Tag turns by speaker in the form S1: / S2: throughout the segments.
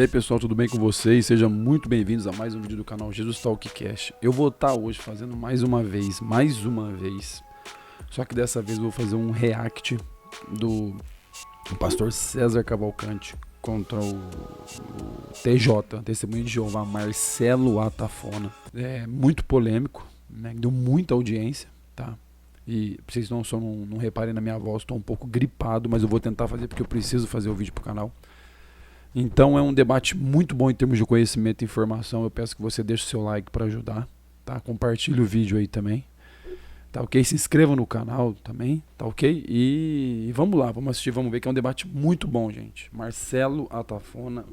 S1: E aí pessoal, tudo bem com vocês? Sejam muito bem-vindos a mais um vídeo do canal Jesus Talkcast. Eu vou estar hoje fazendo mais uma vez, só que dessa vez eu vou fazer um react do pastor César Cavalcante contra o TJ, Testemunho de Jeová, Marcelo Atafona. É muito polêmico, né? Deu muita audiência, tá? E vocês não reparem na minha voz, estou um pouco gripado, mas eu vou tentar fazer porque eu preciso fazer o vídeo pro canal. Então é um debate muito bom em termos de conhecimento e informação. Eu peço que você deixe o seu like para ajudar, tá? Compartilhe o vídeo aí também, tá ok? Se inscreva no canal também, tá ok? E vamos lá, vamos assistir, vamos ver que é um debate muito bom, gente. Marcelo Atafona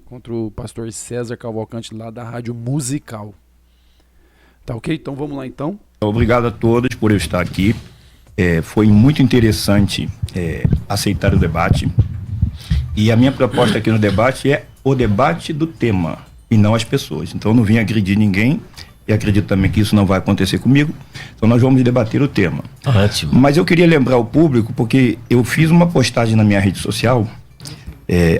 S1: contra o pastor César Cavalcante lá da Rádio Musical. Tá ok? Então vamos lá então.
S2: Obrigado a todos por eu estar aqui. Foi muito interessante aceitar o debate. E a minha proposta aqui no debate é o debate do tema e não as pessoas. Então eu não vim agredir ninguém e acredito também que isso não vai acontecer comigo. Então nós vamos debater o tema.
S3: Ótimo.
S2: Mas eu queria lembrar ao público, porque eu fiz uma postagem na minha rede social,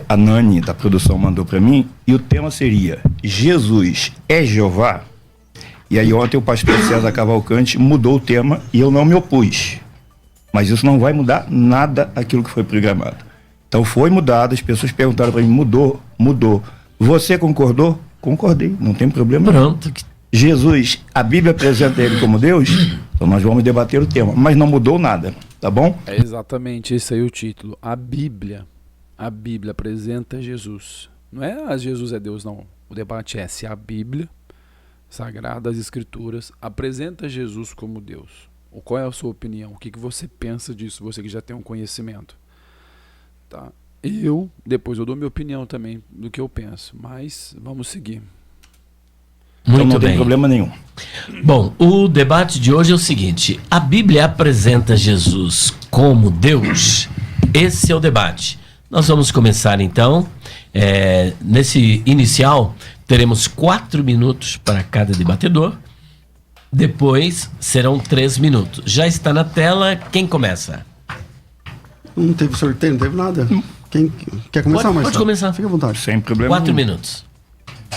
S2: a Nani da produção mandou para mim, e o tema seria Jesus é Jeová? E aí ontem o pastor César Cavalcante mudou o tema e eu não me opus. Mas isso não vai mudar nada aquilo que foi programado. Então foi mudado, as pessoas perguntaram para mim, mudou. Você concordou? Concordei, não tem problema.
S3: Pronto.
S2: Jesus, a Bíblia apresenta ele como Deus, então nós vamos debater o tema, mas não mudou nada, tá bom?
S1: É exatamente esse aí o título. A Bíblia apresenta Jesus. Não é Jesus é Deus, não. O debate é se a Bíblia Sagrada, as Escrituras, apresenta Jesus como Deus. Ou qual é a sua opinião? O que você pensa disso, você que já tem um conhecimento? Tá. Depois eu dou minha opinião também do que eu penso, mas vamos seguir.
S2: Então não tem problema nenhum.
S3: Bom, o debate de hoje é o seguinte: a Bíblia apresenta Jesus como Deus? Esse é o debate. Nós vamos começar então. Nesse inicial, teremos 4 minutos para cada debatedor. Depois serão 3 minutos. Já está na tela. Quem começa?
S4: Não teve sorteio, não teve nada. Quem quer começar, Marcelo?
S3: Pode começar.
S4: Fique à vontade.
S2: Sem problema
S3: 4
S2: nenhum.
S3: minutos.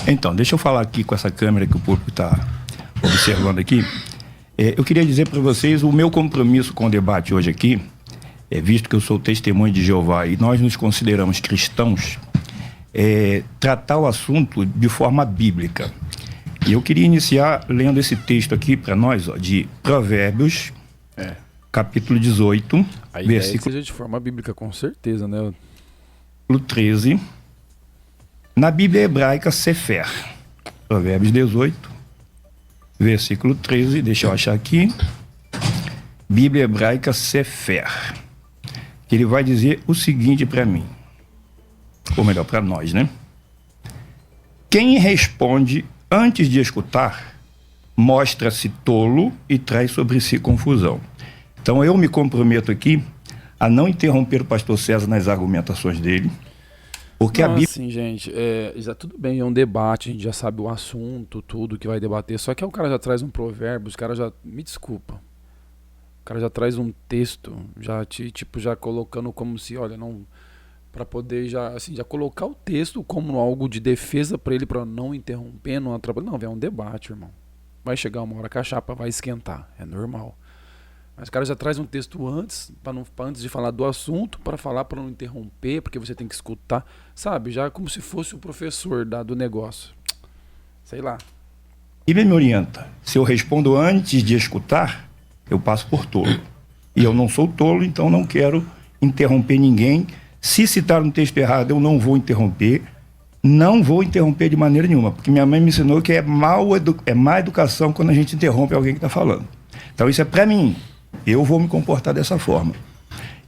S2: Então, deixa eu falar aqui com essa câmera que o público está observando aqui. Eu queria dizer para vocês o meu compromisso com o debate hoje aqui, visto que eu sou testemunho de Jeová e nós nos consideramos cristãos, tratar o assunto de forma bíblica. E eu queria iniciar lendo esse texto aqui para nós, de Provérbios, capítulo 18,
S1: A ideia
S2: versículo
S1: é que seja de forma bíblica, com certeza, né?
S2: 13. Na Bíblia hebraica, Sefer. Provérbios 18, versículo 13. Deixa eu achar aqui. Bíblia hebraica, Sefer. Ele vai dizer o seguinte para mim. Ou melhor, para nós, né? Quem responde antes de escutar, mostra-se tolo e traz sobre si confusão. Então eu me comprometo aqui a não interromper o pastor César nas argumentações dele, porque a Bíblia...
S1: Assim, gente, já tudo bem, é um debate, a gente já sabe o assunto, tudo que vai debater, só que o cara já traz um provérbio, os caras já... Me desculpa. O cara já traz um texto, já colocando como se, olha, não... Para poder já colocar o texto como algo de defesa para ele, para não interromper, não atrapalhar. Não, é um debate, irmão. Vai chegar uma hora que a chapa vai esquentar, é normal. Mas o cara já traz um texto antes, antes de falar do assunto, para falar, para não interromper, porque você tem que escutar, sabe? Já como se fosse o professor do negócio. Sei lá.
S2: A Bíblia me orienta. Se eu respondo antes de escutar, eu passo por tolo. E eu não sou tolo, então não quero interromper ninguém. Se citar um texto errado, eu não vou interromper. Não vou interromper de maneira nenhuma, porque minha mãe me ensinou que é má educação quando a gente interrompe alguém que está falando. Então isso é para mim. Eu vou me comportar dessa forma.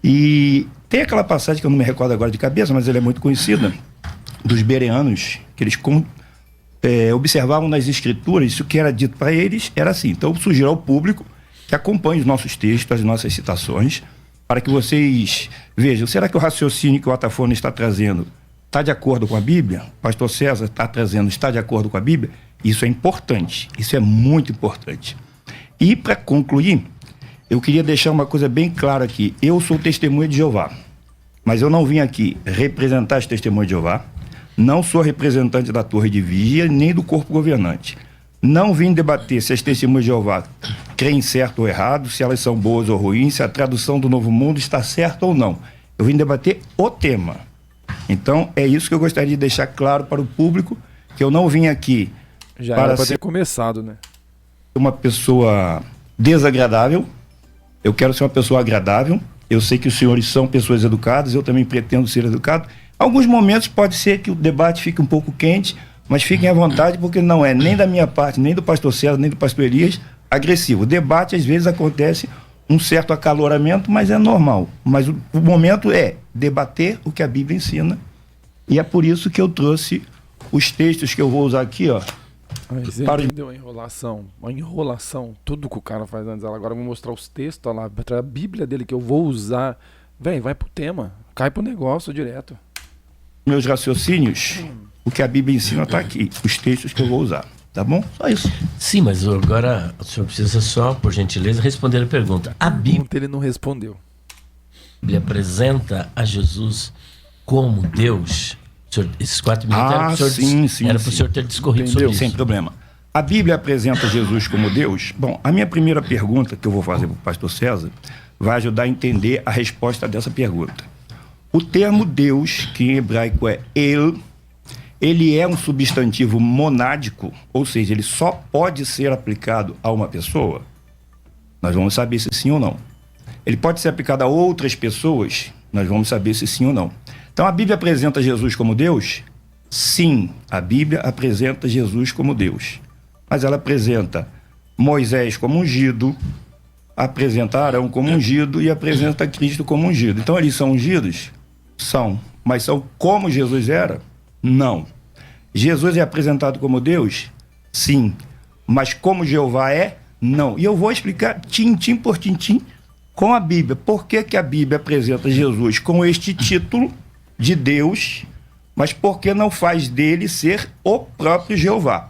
S2: E tem aquela passagem que eu não me recordo agora de cabeça, mas ela é muito conhecida, dos bereanos, que eles observavam nas escrituras, isso que era dito para eles era assim. Então eu sugiro ao público que acompanhe os nossos textos, as nossas citações, para que vocês vejam, será que o raciocínio que o Atafona está trazendo está de acordo com a Bíblia? O pastor César está trazendo, está de acordo com a Bíblia? Isso é importante, isso é muito importante. E para concluir, eu queria deixar uma coisa bem clara aqui. Eu sou testemunha de Jeová, mas eu não vim aqui representar as testemunhas de Jeová, Não sou representante da torre de vigia nem do corpo governante. Não vim debater se as testemunhas de Jeová creem certo ou errado, se elas são boas ou ruins, se a tradução do Novo Mundo está certa ou não. Eu vim debater o tema. Então, é isso que eu gostaria de deixar claro para o público, que eu não vim aqui
S1: Já
S2: para
S1: era pra
S2: ser
S1: ter começado, né?
S2: uma pessoa desagradável. Eu quero ser uma pessoa agradável. Eu sei que os senhores são pessoas educadas, eu também pretendo ser educado. Alguns momentos pode ser que o debate fique um pouco quente, mas fiquem à vontade, porque não é nem da minha parte, nem do pastor César, nem do pastor Elias agressivo. O debate, às vezes, acontece um certo acaloramento, mas é normal. Mas o momento é debater o que a Bíblia ensina. E é por isso que eu trouxe os textos que eu vou usar aqui, ó.
S1: Você entendeu a enrolação? A enrolação, tudo que o cara faz antes. Agora eu vou mostrar os textos lá, a Bíblia dele que eu vou usar. Vem, vai pro tema, cai pro negócio direto.
S2: Meus raciocínios, o que a Bíblia ensina está aqui, os textos que eu vou usar, tá bom? Só isso.
S3: Sim, mas agora o senhor precisa só, por gentileza, responder a pergunta. A Bíblia
S1: Ele não respondeu.
S3: apresenta a Jesus como Deus? Senhor, esses 4 minutos era para o senhor, era pro senhor ter discorrido sobre isso.
S2: Sem problema. A Bíblia apresenta Jesus como Deus? Bom, a minha primeira pergunta que eu vou fazer para o pastor César vai ajudar a entender a resposta dessa pergunta. O termo Deus, que em hebraico é ele é um substantivo monádico, ou seja, ele só pode ser aplicado a uma pessoa? Nós vamos saber se sim ou não. Ele pode ser aplicado a outras pessoas? Nós vamos saber se sim ou não. Então, a Bíblia apresenta Jesus como Deus? Sim, a Bíblia apresenta Jesus como Deus. Mas ela apresenta Moisés como ungido, apresenta Arão como ungido e apresenta Cristo como ungido. Então, eles são ungidos? São. Mas são como Jesus era? Não. Jesus é apresentado como Deus? Sim. Mas como Jeová é? Não. E eu vou explicar tintim por tintim com a Bíblia. Por que que a Bíblia apresenta Jesus com este título de Deus, mas por que não faz dele ser o próprio Jeová?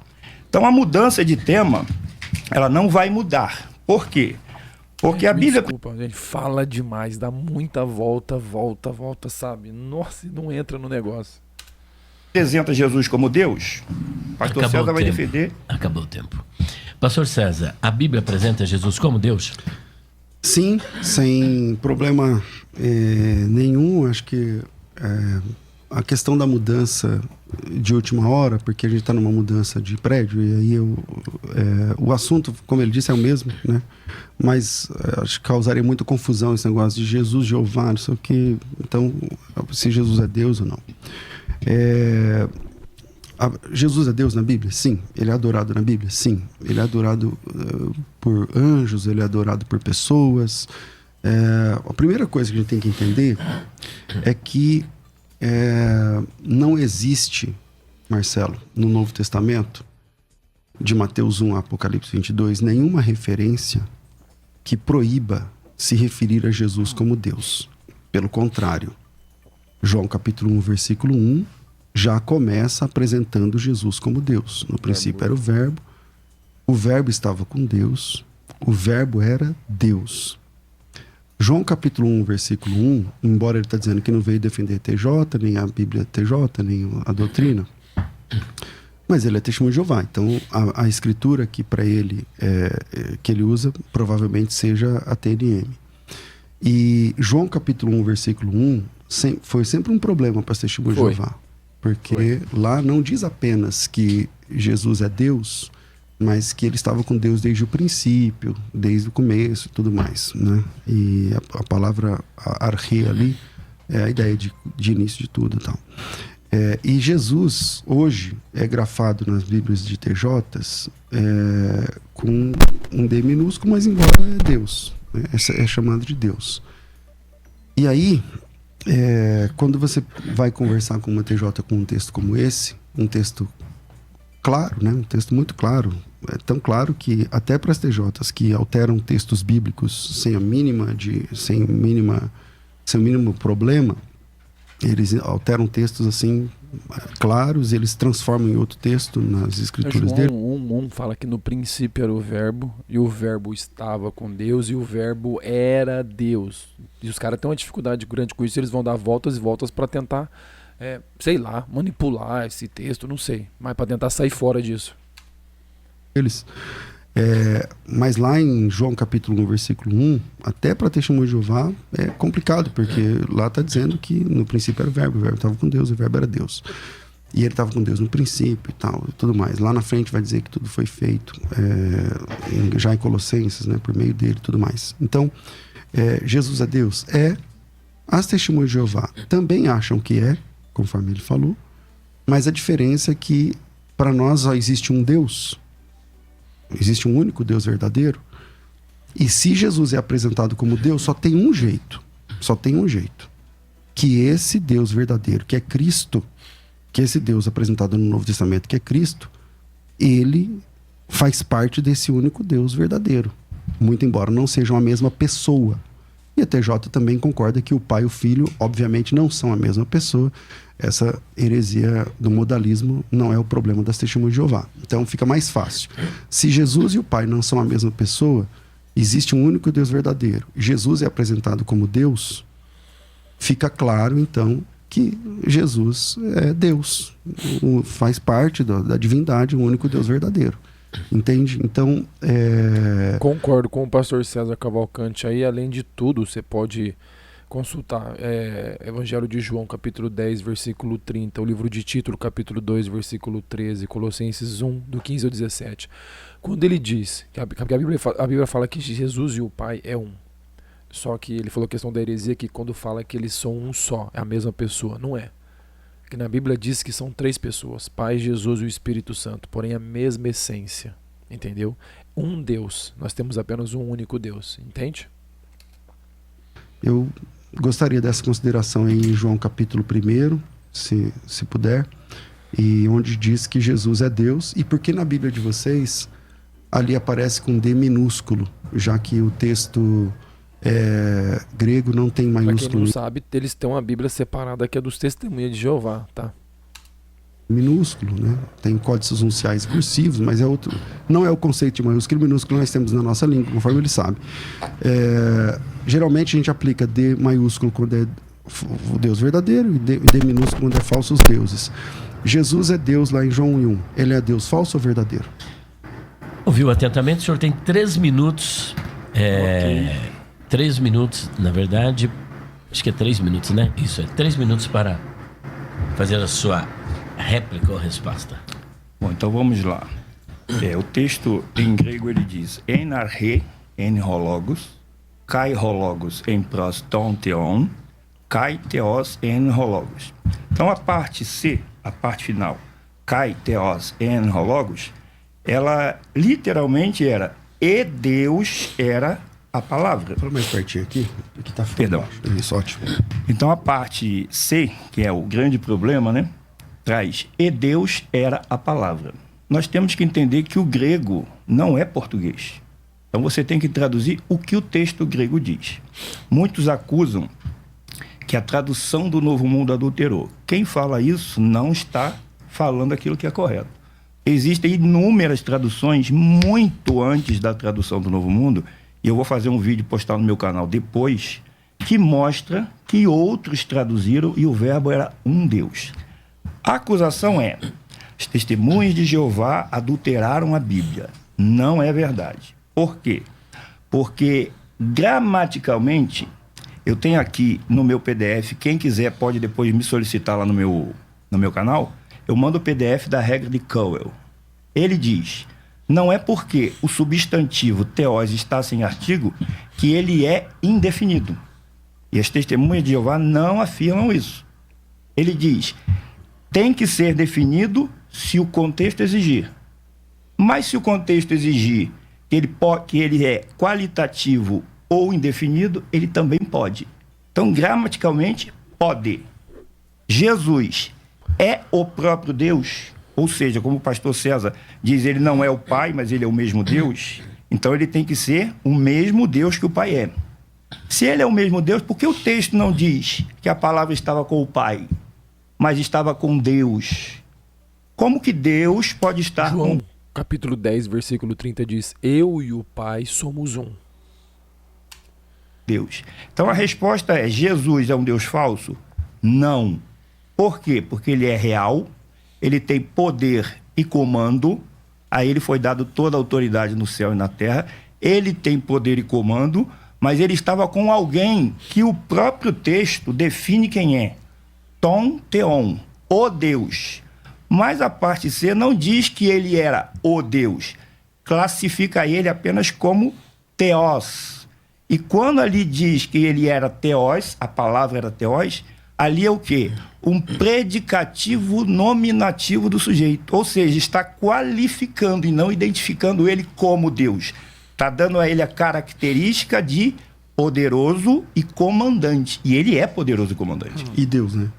S2: Então a mudança de tema, ela não vai mudar. Por quê? Porque a Bíblia...
S1: Desculpa, gente, fala demais, dá muita volta, sabe? Nossa, e não entra no negócio.
S2: apresenta Jesus como Deus. Pastor
S3: Acabou
S2: César
S3: o
S2: vai
S3: tempo.
S2: defender.
S3: Acabou o tempo. Pastor César, a Bíblia apresenta Jesus como Deus?
S4: Sim, sem problema nenhum. Acho que a questão da mudança de última hora, porque a gente está numa mudança de prédio, e aí o assunto, como ele disse, é o mesmo, né? Mas acho que causaria muita confusão esse negócio de Jesus, Jeová, não sei o quê. Então, se Jesus é Deus ou não. Jesus é Deus na Bíblia? Sim. Ele é adorado na Bíblia? Sim. Ele é adorado por anjos, ele é adorado por pessoas. A primeira coisa que a gente tem que entender é que não existe, Marcelo, no Novo Testamento, de Mateus 1 a Apocalipse 22, nenhuma referência que proíba se referir a Jesus como Deus. Pelo contrário, João capítulo 1, versículo 1, já começa apresentando Jesus como Deus. No princípio era o verbo estava com Deus, o verbo era Deus. João capítulo 1, versículo 1, embora ele está dizendo que não veio defender TJ, nem a Bíblia TJ, nem a doutrina, mas ele é testemunho de Jeová. Então a escritura que para ele, que ele usa, provavelmente seja a TNM. E João capítulo 1, versículo 1, foi sempre um problema para os testemunhos de Jeová. Porque lá não diz apenas que Jesus é Deus, mas que ele estava com Deus desde o princípio, desde o começo e tudo mais, né? E a palavra arche ali é a ideia de início de tudo e tal. E Jesus, hoje, é grafado nas Bíblias de TJs com um D minúsculo, mas embora é Deus, né? É chamado de Deus. E aí, quando você vai conversar com uma TJ com um texto como esse, um texto claro, né? Um texto muito claro, tão claro que até para as TJs que alteram textos bíblicos sem o mínimo problema, eles alteram textos assim claros, eles transformam em outro texto nas escrituras dele.
S1: João 1 fala que no princípio era o verbo, e o verbo estava com Deus, e o verbo era Deus. E os caras têm uma dificuldade grande com isso, eles vão dar voltas e voltas para tentar sei lá, manipular esse texto, não sei, mas para tentar sair fora disso.
S4: Eles. Mas lá em João capítulo 1, versículo 1, até para testemunho de Jeová é complicado, porque lá está dizendo que no princípio era o verbo estava com Deus, o verbo era Deus. E ele estava com Deus no princípio e tal, e tudo mais. Lá na frente vai dizer que tudo foi feito, já em Colossenses, né, por meio dele e tudo mais. Então, Jesus é Deus? As testemunhas de Jeová também acham que conforme ele falou, mas a diferença é que para nós só existe um Deus, existe um único Deus verdadeiro, e se Jesus é apresentado como Deus, só tem um jeito, que esse Deus verdadeiro, que é Cristo, que esse Deus apresentado no Novo Testamento, que é Cristo, ele faz parte desse único Deus verdadeiro, muito embora não sejam a mesma pessoa. E a TJ também concorda que o Pai e o Filho, obviamente, não são a mesma pessoa. Essa heresia do modalismo não é o problema das testemunhas de Jeová. Então fica mais fácil. Se Jesus e o Pai não são a mesma pessoa, existe um único Deus verdadeiro. Jesus é apresentado como Deus, fica claro, então, que Jesus é Deus. Faz parte da divindade, o único Deus verdadeiro. Entende? Então,
S1: Concordo com o pastor César Cavalcante aí. Além de tudo, você pode consultar Evangelho de João, capítulo 10, versículo 30, o livro de Tito, capítulo 2, versículo 13, Colossenses 1, do 15 ao 17. Quando ele diz, que a Bíblia fala que Jesus e o Pai é um. Só que ele falou a questão da heresia, que quando fala que eles são um só, é a mesma pessoa. Não é. Que na Bíblia diz que são 3 pessoas, Pai, Jesus e o Espírito Santo, porém a mesma essência, entendeu? Um Deus, nós temos apenas um único Deus, entende?
S4: eu gostaria dessa consideração em João capítulo 1, se puder, e onde diz que Jesus é Deus, e porque na Bíblia de vocês ali aparece com D minúsculo, já que o texto grego não tem maiúsculo.
S1: Pra quem não sabe, eles têm uma Bíblia separada que é dos Testemunhas de Jeová, tá?
S4: Minúsculo, né? Tem códices unciais cursivos, mas não é o conceito de maiúsculo e minúsculo nós temos na nossa língua, conforme ele sabe. Geralmente a gente aplica D maiúsculo quando é o Deus verdadeiro e D minúsculo quando é falsos deuses. Jesus é Deus lá em João 1. Ele é Deus falso ou verdadeiro?
S3: Ouviu atentamente? O senhor tem 3 minutos. 3 minutos, na verdade. Acho que é 3 minutos, né? Isso, 3 minutos para fazer a sua réplica ou resposta.
S2: Bom, então vamos lá. O texto em grego ele diz en arche, en hologos, kai hologos en pros ton theon, kai theos en hologos. Então a parte C, a parte final, kai theos en hologos, ela literalmente era e Deus era a palavra.
S4: Fala mais pertinho aqui tá ficando
S2: Perdão.
S4: baixo. Isso, ótimo.
S2: Então a parte C, que é o grande problema, né? Traz e Deus era a palavra. Nós temos que entender que o grego não é português. Então você tem que traduzir o que o texto grego diz. Muitos acusam que a tradução do Novo Mundo adulterou. Quem fala isso não está falando aquilo que é correto. Existem inúmeras traduções muito antes da tradução do Novo Mundo, e eu vou fazer um vídeo postar no meu canal depois, que mostra que outros traduziram e o verbo era um Deus. A acusação é: as testemunhas de Jeová adulteraram a Bíblia. Não é verdade. Por quê? Porque gramaticalmente, eu tenho aqui no meu PDF, quem quiser pode depois me solicitar lá no meu canal, eu mando o PDF da regra de Cowell. Ele diz: não é porque o substantivo theos está sem artigo que ele é indefinido. E as testemunhas de Jeová não afirmam isso. Ele diz: tem que ser definido se o contexto exigir. Mas se o contexto exigir que ele é qualitativo ou indefinido, ele também pode. Então, gramaticalmente, pode. Jesus é o próprio Deus, ou seja, como o pastor César diz, ele não é o Pai, mas ele é o mesmo Deus. Então, ele tem que ser o mesmo Deus que o Pai é. Se ele é o mesmo Deus, por que o texto não diz que a palavra estava com o Pai, mas estava com Deus? Como que Deus pode estar
S1: João,
S2: com...
S1: capítulo 10, versículo 30 diz: eu e o Pai somos um.
S2: Deus. Então a resposta é: Jesus é um Deus falso? Não. Por quê? Porque ele é real, ele tem poder e comando, a ele foi dado toda a autoridade no céu e na terra, ele tem poder e comando, mas ele estava com alguém que o próprio texto define quem é. Ton Theon, o Deus. Mas a parte C não diz que ele era o Deus. Classifica ele apenas como Theos. E quando ali diz que ele era Theos, a palavra era Theos, ali é o quê? Um predicativo nominativo do sujeito. Ou seja, está qualificando e não identificando ele como Deus. Está dando a ele a característica de poderoso e comandante. E ele é poderoso e comandante.
S4: E Deus, né?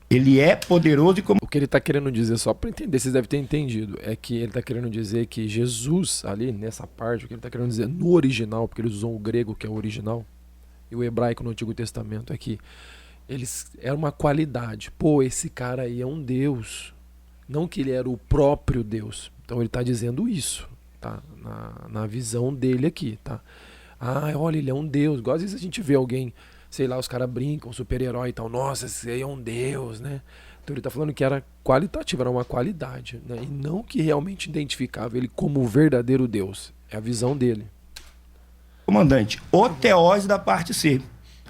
S2: Ele é poderoso e comandante.
S1: O que ele está querendo dizer, só para entender, vocês devem ter entendido, é que ele está querendo dizer que Jesus, ali nessa parte, o que ele está querendo dizer no original, porque eles usam o grego, que é o original, e o hebraico no Antigo Testamento, é que era uma qualidade. Pô, esse cara aí é um Deus. Não que ele era o próprio Deus. Então ele está dizendo isso, tá? Na visão dele aqui, tá? Ah, olha, ele é um Deus. Igual às vezes a gente vê alguém, sei lá, os caras brincam, super-herói e tal. Nossa, esse aí é um Deus, né? Então ele tá falando que era qualitativo, era uma qualidade, né? E não que realmente identificava ele como o verdadeiro Deus. É a visão dele.
S2: Comandante, o Theos da parte C.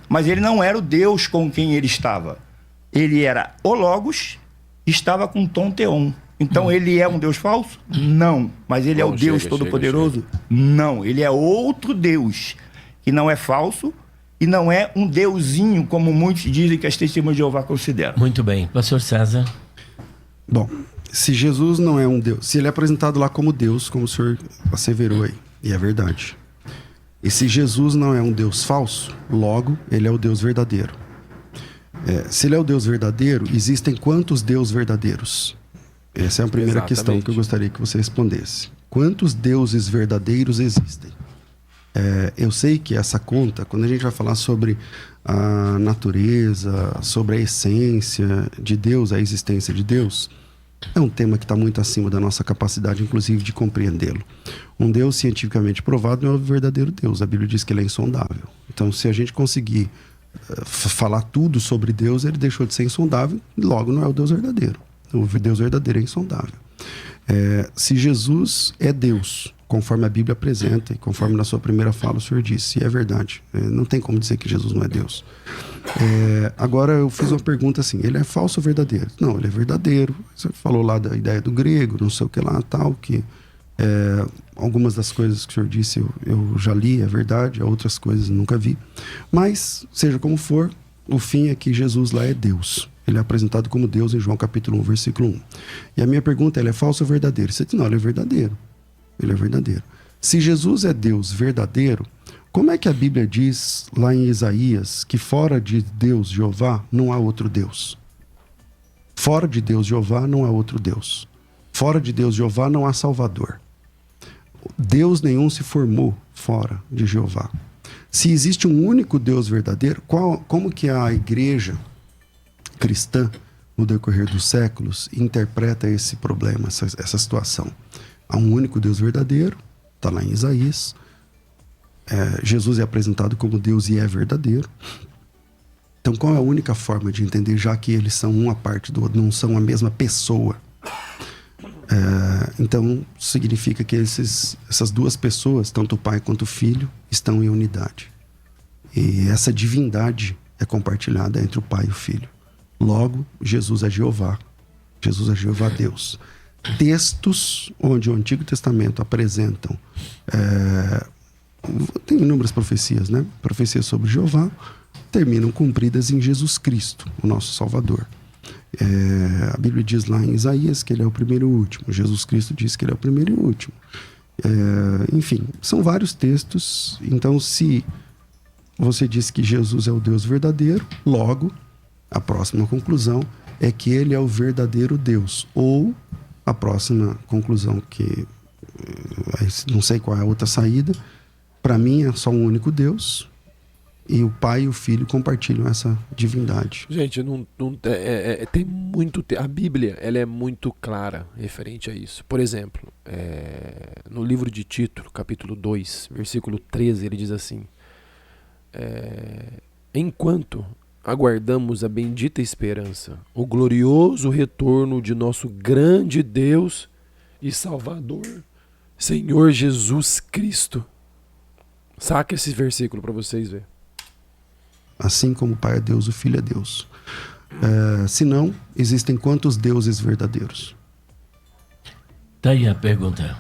S2: Mas ele não era o Deus com quem ele estava. Ele era o Logos, estava com Ton Theon. Então ele é um Deus falso? Não. Mas ele é o Deus Todo-Poderoso? Não. Ele é outro Deus, que não é falso e não é um deusinho, como muitos dizem que as testemunhas de Jeová consideram.
S3: Muito bem. Pastor César.
S4: Bom, se Jesus não é um Deus, se ele é apresentado lá como Deus, como o senhor asseverou aí, e é verdade. E se Jesus não é um Deus falso, logo, ele é o Deus verdadeiro. Se ele é o Deus verdadeiro, existem quantos deuses verdadeiros? Essa é a primeira questão que eu gostaria que você respondesse. Quantos deuses verdadeiros existem? Eu sei que essa conta, quando a gente vai falar sobre a natureza, sobre a essência de Deus, a existência de Deus, é um tema que está muito acima da nossa capacidade, inclusive, de compreendê-lo. Um Deus cientificamente provado não é o verdadeiro Deus. A Bíblia diz que ele é insondável. Então, se a gente conseguir falar tudo sobre Deus, ele deixou de ser insondável, logo não é o Deus verdadeiro. O Deus verdadeiro é insondável. Se Jesus é Deus, conforme a Bíblia apresenta e conforme na sua primeira fala o Senhor disse, e é verdade, não tem como dizer que Jesus não é Deus. Agora eu fiz uma pergunta assim, ele é falso ou verdadeiro? Não, ele é verdadeiro. Você falou lá da ideia do grego, não sei o que lá, tal, que algumas das coisas que o Senhor disse eu já li, é verdade, outras coisas eu nunca vi. Mas, seja como for, o fim é que Jesus lá é Deus. Ele é apresentado como Deus em João capítulo 1, versículo 1. E a minha pergunta, ele é falso ou verdadeiro? Você diz, não, ele é verdadeiro. Ele é verdadeiro. Se Jesus é Deus verdadeiro, como é que a Bíblia diz lá em Isaías que fora de Deus, Jeová, não há outro Deus? Fora de Deus, Jeová, não há outro Deus. Fora de Deus, Jeová, não há Salvador. Deus nenhum se formou fora de Jeová. Se existe um único Deus verdadeiro, como que a igreja cristã, no decorrer dos séculos, interpreta esse problema, essa situação? Há um único Deus verdadeiro, está lá em Isaías. Jesus é apresentado como Deus e é verdadeiro. Então, qual é a única forma de entender, já que eles são uma parte do outro, não são a mesma pessoa? Então, significa que essas duas pessoas, tanto o Pai quanto o Filho, estão em unidade. E essa divindade é compartilhada entre o Pai e o Filho. Logo, Jesus é Jeová. Jesus é Jeová Deus. Textos onde o Antigo Testamento apresentam tem inúmeras profecias, né? Profecias sobre Jeová terminam cumpridas em Jesus Cristo, o nosso Salvador. A Bíblia diz lá em Isaías que ele é o primeiro e o último. Jesus Cristo diz que ele é o primeiro e o último. Enfim, são vários textos. Então, se você diz que Jesus é o Deus verdadeiro, logo, a próxima conclusão é que ele é o verdadeiro Deus. Ou a próxima conclusão, que não sei qual é a outra saída, para mim é só um único Deus, e o Pai e o Filho compartilham essa divindade.
S1: Gente, tem muito... A Bíblia, ela é muito clara referente a isso. Por exemplo, no livro de Tito, capítulo 2, versículo 13, ele diz assim: enquanto aguardamos a bendita esperança, o glorioso retorno de nosso grande Deus e Salvador, Senhor Jesus Cristo. Saca esse versículo para vocês verem.
S4: Assim como o Pai é Deus, o Filho é Deus. Se não, existem quantos deuses verdadeiros?
S3: Tá aí a pergunta.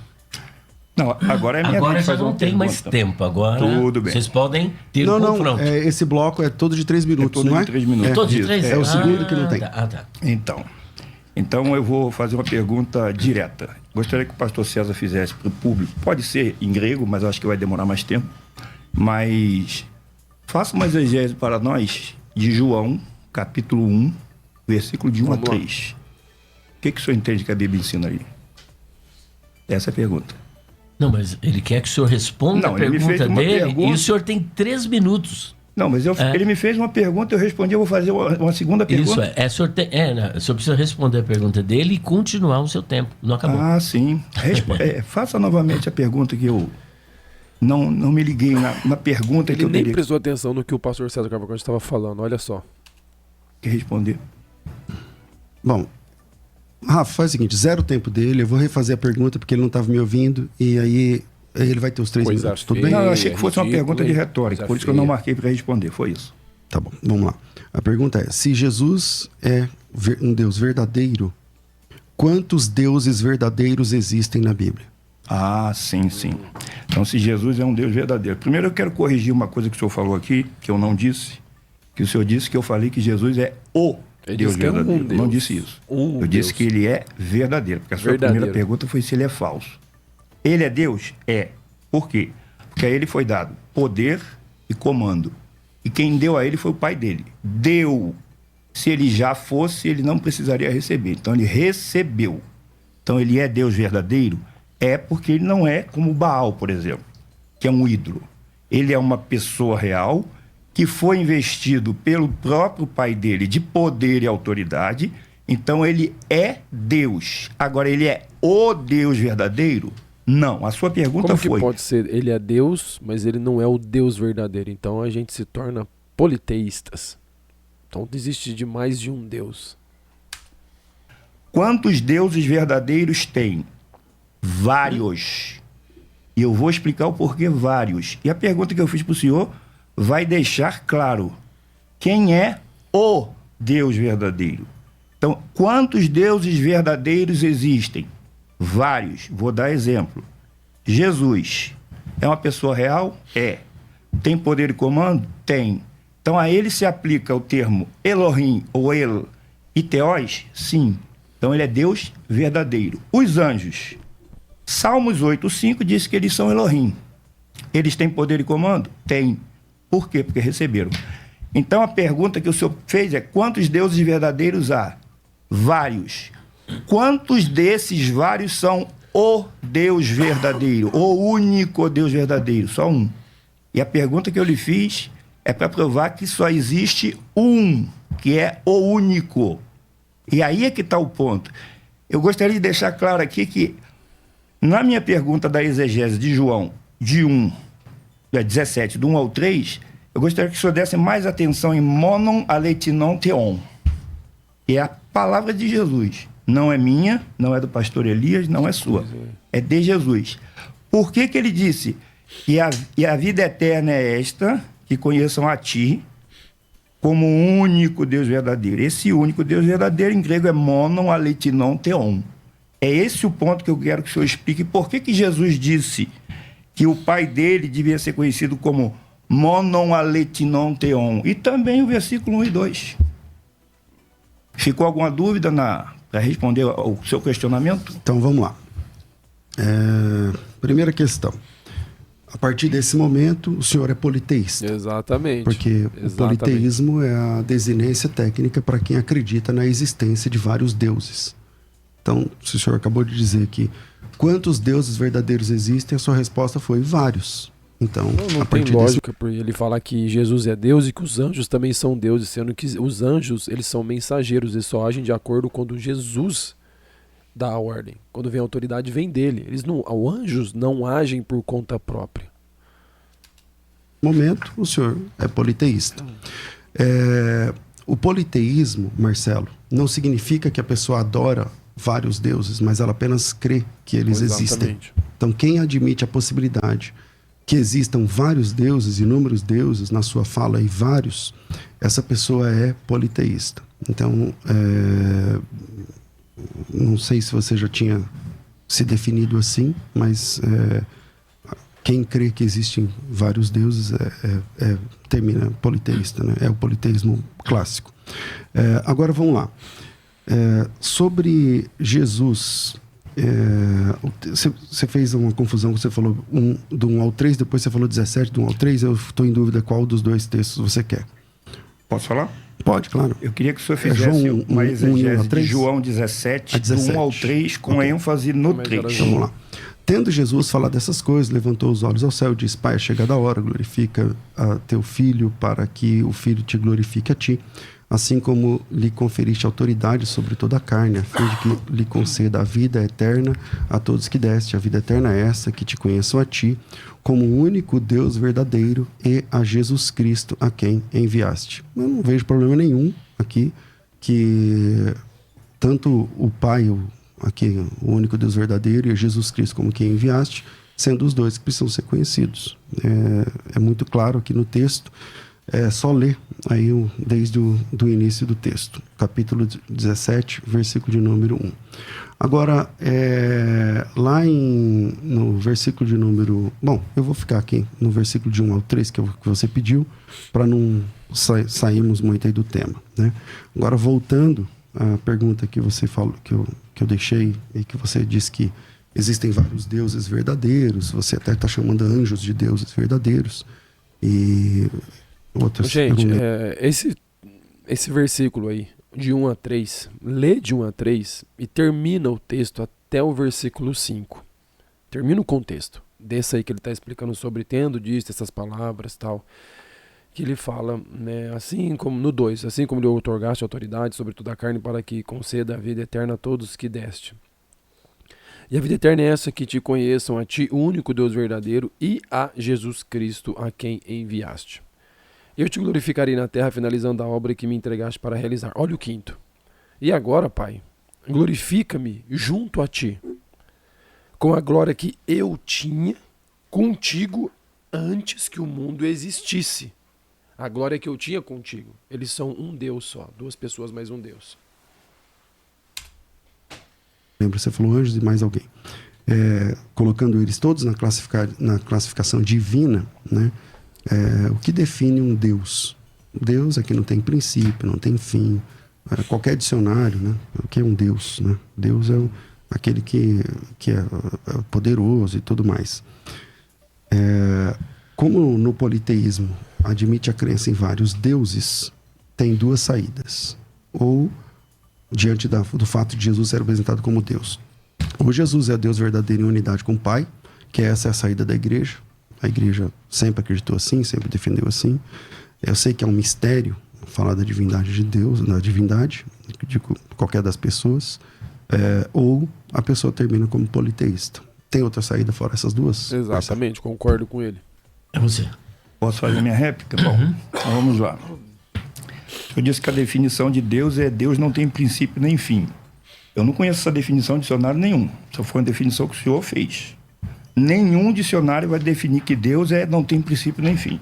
S2: Não, agora é minha
S3: Agora
S2: vez de
S3: já
S2: fazer
S3: não
S2: uma
S3: tem mais
S2: pergunta.
S3: tempo. Agora
S2: Tudo bem.
S3: vocês podem ter
S4: Não,
S3: um
S4: não.
S3: confronto.
S4: Esse bloco é todo de 3 minutos,
S2: todo
S4: não
S2: de
S4: é?
S2: 3 minutos.
S3: Todos de
S2: Isso.
S3: três?
S4: É o segundo que não tem.
S3: Tá.
S2: Então eu vou fazer uma pergunta direta. Gostaria que o pastor César fizesse para o público. Pode ser em grego, mas eu acho que vai demorar mais tempo. Mas faça uma exegese para nós de João, capítulo 1, versículo de 1 a 3. O que o senhor entende que a Bíblia ensina ali? Essa é a pergunta.
S3: Não, mas ele quer que o senhor responda
S2: Não,
S3: a
S2: ele me fez
S3: pergunta
S2: uma
S3: dele
S2: pergunta.
S3: e o senhor tem 3 minutos.
S2: Não, mas ele me fez uma pergunta, eu respondi, eu vou fazer uma segunda pergunta.
S3: Isso é. O senhor precisa responder a pergunta dele e continuar o seu tempo. Não acabou.
S2: Ah, sim. Faça novamente a pergunta que eu não me liguei na pergunta que
S1: Ele
S2: eu
S1: nem
S2: teria
S1: prestou atenção no que o pastor César Cavalcante estava falando, olha só.
S2: que responder.
S4: Bom, Rafa, faz o seguinte, 0 o tempo dele, eu vou refazer a pergunta porque ele não estava me ouvindo e aí ele vai ter os 3
S1: Coisa
S4: minutos, tudo
S1: feia.
S4: bem?
S2: Não, eu achei que fosse uma
S1: ridículo,
S2: pergunta de
S1: hein?
S2: retórica,
S1: Coisa
S2: por isso que eu não
S1: feia.
S2: marquei para responder, foi isso.
S4: Tá bom, vamos lá. A pergunta é, se Jesus é um Deus verdadeiro, quantos deuses verdadeiros existem na Bíblia?
S2: Ah, sim. Então, se Jesus é um Deus verdadeiro. Primeiro, eu quero corrigir uma coisa que o senhor falou aqui, que eu não disse. Que o senhor disse que eu falei que Jesus é o
S1: Ele
S2: Deus
S1: disse que é um
S2: verdadeiro.
S1: Deus.
S2: Não disse isso.
S1: Um
S2: eu disse
S1: Deus.
S2: que ele é verdadeiro. Porque a sua
S1: Verdadeiro.
S2: primeira pergunta foi se ele é falso. Ele é Deus? É. Por quê? Porque a ele foi dado poder e comando. E quem deu a ele foi o pai dele. Deu. Se ele já fosse, ele não precisaria receber. Então, ele recebeu. Então, ele é Deus verdadeiro? É porque ele não é como Baal, por exemplo, que é um ídolo. Ele é uma pessoa real que foi investido pelo próprio pai dele de poder e autoridade. Então, ele é Deus. Agora, ele é o Deus verdadeiro? Não. A sua pergunta
S1: Como que
S2: foi...
S1: pode ser? Ele é Deus, mas ele não é o Deus verdadeiro. Então a gente se torna politeístas. Então existe de mais de um Deus.
S2: Quantos deuses verdadeiros tem? Vários. E eu vou explicar o porquê vários. E a pergunta que eu fiz para o senhor vai deixar claro quem é o Deus verdadeiro. Então, quantos deuses verdadeiros existem? Vários. Vou dar exemplo. Jesus é uma pessoa real? É. Tem poder e comando? Tem. Então, a ele se aplica o termo Elohim ou El e Theos? Sim. Então, ele é Deus verdadeiro. Os anjos. Salmos 8:5 diz que eles são Elohim. Eles têm poder e comando? Tem. Por quê? Porque receberam. Então, a pergunta que o senhor fez é: quantos deuses verdadeiros há? Vários. Quantos desses vários são o Deus verdadeiro? O único Deus verdadeiro? Só um. E a pergunta que eu lhe fiz é para provar que só existe um, que é o único. E aí é que está o ponto. Eu gostaria de deixar claro aqui que, na minha pergunta da exegese de João, de 17, do 1 ao 3, eu gostaria que o senhor desse mais atenção em monon aleitinon theon, que é a palavra de Jesus. Não é minha, não é do pastor Elias, não é sua. É de Jesus. Por que ele disse que a vida eterna é esta, que conheçam a ti como o único Deus verdadeiro? Esse único Deus verdadeiro em grego é monon aleitinon theon. É esse o ponto que eu quero que o senhor explique. Por que Jesus disse que o pai dele devia ser conhecido como monon aleitinon theon? E também o versículo 1 e 2. Ficou alguma dúvida para responder ao seu questionamento?
S4: Então vamos lá. Primeira questão. A partir desse momento, o senhor é politeísta.
S1: Exatamente.
S4: Porque o
S1: Exatamente.
S4: politeísmo é a desinência técnica para quem acredita na existência de vários deuses. Então, se o senhor acabou de dizer que quantos deuses verdadeiros existem, a sua resposta foi vários. Então,
S1: Não
S4: a
S1: tem
S4: partir
S1: lógica por ele falar que Jesus é Deus e que os anjos também são deuses, sendo que os anjos, eles são mensageiros, eles só agem de acordo quando Jesus dá a ordem. Quando vem a autoridade, vem dele. Os anjos não agem por conta própria.
S4: momento, o senhor é politeísta. O politeísmo, Marcelo, não significa que a pessoa adora vários deuses, mas ela apenas crê que eles existem. Então, quem admite a possibilidade que existam vários deuses, inúmeros deuses, na sua fala aí vários, essa pessoa é politeísta. Então, não sei se você já tinha se definido assim, mas quem crê que existem vários deuses termina politeísta, né? É o politeísmo clássico. Agora vamos lá. Sobre Jesus, você fez uma confusão, você falou do 1 ao 3, depois você falou 17, do 1 ao 3, eu estou em dúvida qual dos dois textos você quer.
S2: Posso falar?
S4: Pode, claro.
S2: Eu queria que o senhor fizesse uma exegese de João 17, do 1 ao 3, com ênfase no 3.
S4: Vamos lá. Tendo Jesus falado dessas coisas, levantou os olhos ao céu e disse: Pai, é chegada a hora, glorifica a teu filho, para que o filho te glorifique a ti, assim como lhe conferiste autoridade sobre toda a carne, a fim de que lhe conceda a vida eterna a todos que deste. A vida eterna é essa, que te conheçam a ti, como o único Deus verdadeiro, e a Jesus Cristo, a quem enviaste. Eu não vejo problema nenhum aqui, que tanto o Pai, aqui, o único Deus verdadeiro, e a Jesus Cristo como quem enviaste, sendo os dois que precisam ser conhecidos. É muito claro aqui no texto. É só ler aí desde o início do texto, capítulo 17, versículo de número 1. Agora, lá no versículo de número... Bom, eu vou ficar aqui no versículo de 1 ao 3, que você pediu, para não sairmos muito aí do tema, né? Agora, voltando à pergunta que você falou, que eu deixei, e que você disse que existem vários deuses verdadeiros, você até está chamando anjos de deuses verdadeiros, e...
S1: Gente, esse versículo aí, de 1 a 3, lê de 1 a 3 e termina o texto até o versículo 5. Termina o contexto. Desse aí que ele está explicando sobre tendo dito essas palavras e tal. Que ele fala, né, assim como no 2, assim como lhe outorgaste autoridade sobre toda a carne para que conceda a vida eterna a todos que deste. E a vida eterna é essa, que te conheçam a ti, o único Deus verdadeiro, e a Jesus Cristo, a quem enviaste. Eu te glorificarei na terra, finalizando a obra que me entregaste para realizar. Olha o 5º. E agora, Pai, glorifica-me junto a ti, com a glória que eu tinha contigo antes que o mundo existisse. A glória que eu tinha contigo. Eles são um Deus só. 2 pessoas mais um Deus.
S4: Lembra, você falou anjos e mais alguém. Colocando eles todos na classificação divina, né? O que define um Deus? Deus é que não tem princípio, não tem fim. Qualquer dicionário, né? O que é um Deus, né? Deus é aquele que é poderoso e tudo mais. Como no politeísmo admite a crença em vários deuses, tem 2 saídas. Ou, diante do fato de Jesus ser apresentado como Deus. Ou Jesus é Deus verdadeiro em unidade com o Pai, que essa é a saída da igreja. A igreja sempre acreditou assim, sempre defendeu assim. Eu sei que é um mistério falar da divindade de Deus, da divindade de qualquer das pessoas. Ou a pessoa termina como politeísta. Tem outra saída fora essas 2?
S1: Exatamente, concordo com ele.
S3: É você.
S2: Posso fazer minha réplica? Bom, então vamos lá. Eu disse que a definição de Deus é Deus não tem princípio nem fim. Eu não conheço essa definição em dicionário nenhum. Só foi uma definição que o senhor fez. Nenhum dicionário vai definir que Deus não tem princípio nem fim.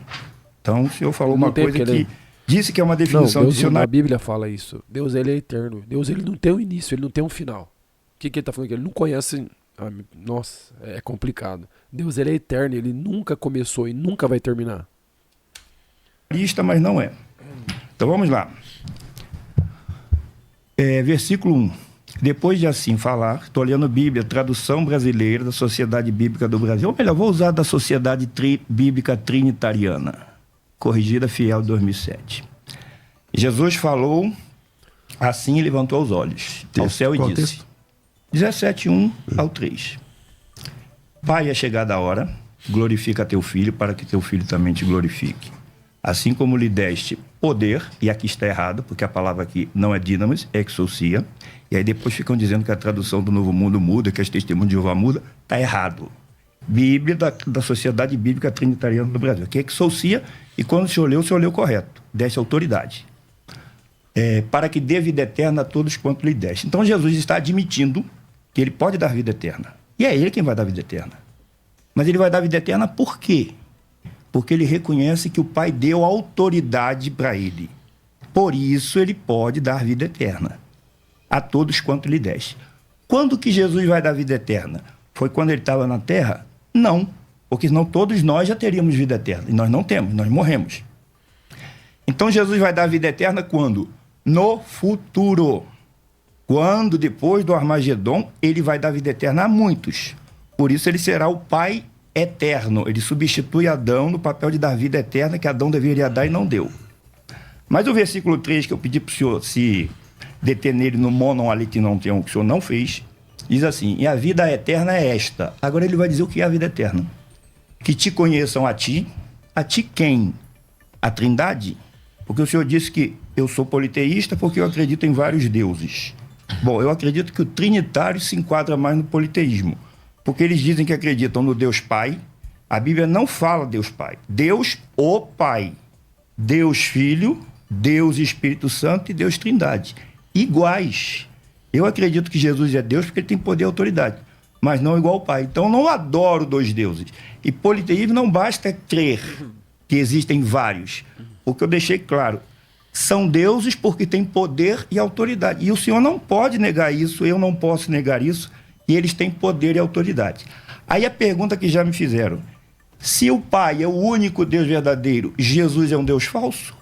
S2: Então, o senhor falou uma coisa que disse que é uma definição dicionária.
S1: A Bíblia fala isso. Deus, ele é eterno. Deus, ele não tem um início, ele não tem um final. O que ele está falando aqui? Ele não conhece... Nossa, é complicado. Deus, ele é eterno, ele nunca começou e nunca vai terminar.
S2: Mas não é. Então, vamos lá. Versículo 1. Depois de assim falar, estou olhando a Bíblia, tradução brasileira da Sociedade Bíblica do Brasil. Ou melhor, vou usar da Sociedade Bíblica Trinitariana, corrigida fiel de 2007. Jesus falou assim e levantou os olhos ao céu e disse... 17, 1 ao 3. Pai, é chegada a hora, glorifica teu filho para que teu filho também te glorifique. Assim como lhe deste poder, e aqui está errado, porque a palavra aqui não é dinamis, é exousia, e aí depois ficam dizendo que a tradução do Novo Mundo muda, que as testemunhas de Jeová muda, está errado. Bíblia da Sociedade Bíblica Trinitariana do Brasil, que exousia, e quando se olhou correto, desse autoridade. Para que dê vida eterna a todos quanto lhe deste. Então Jesus está admitindo que ele pode dar vida eterna. E é ele quem vai dar vida eterna. Mas ele vai dar vida eterna por quê? Porque ele reconhece que o Pai deu autoridade para ele. Por isso ele pode dar vida eterna a todos quanto lhe deste. Quando que Jesus vai dar vida eterna? Foi quando ele estava na terra? Não, porque senão todos nós já teríamos vida eterna. E nós não temos, nós morremos. Então Jesus vai dar vida eterna quando? No futuro. Quando, depois do Armagedon, ele vai dar vida eterna a muitos. Por isso ele será o Pai eterno. Ele substitui Adão no papel de dar vida eterna que Adão deveria dar e não deu. Mas o versículo 3, que eu pedi para o senhor se deter nele no monon alitinon que o senhor não fez, diz assim: e a vida eterna é esta. Agora ele vai dizer o que é a vida eterna. Que te conheçam a ti quem? A Trindade? Porque o senhor disse que eu sou politeísta porque eu acredito em vários deuses. Bom, eu acredito que o trinitário se enquadra mais no politeísmo, porque eles dizem que acreditam no Deus Pai. A Bíblia não fala Deus Pai. Deus o Pai. Deus Filho, Deus Espírito Santo e Deus Trindade. Iguais. Eu acredito que Jesus é Deus porque ele tem poder e autoridade, mas não igual ao Pai. Então eu não adoro dois deuses. E politeísmo não basta crer que existem vários. O que eu deixei claro, são deuses porque têm poder e autoridade. E o senhor não pode negar isso, eu não posso negar isso, e eles têm poder e autoridade. Aí a pergunta que já me fizeram: se o Pai é o único Deus verdadeiro, Jesus é um Deus falso?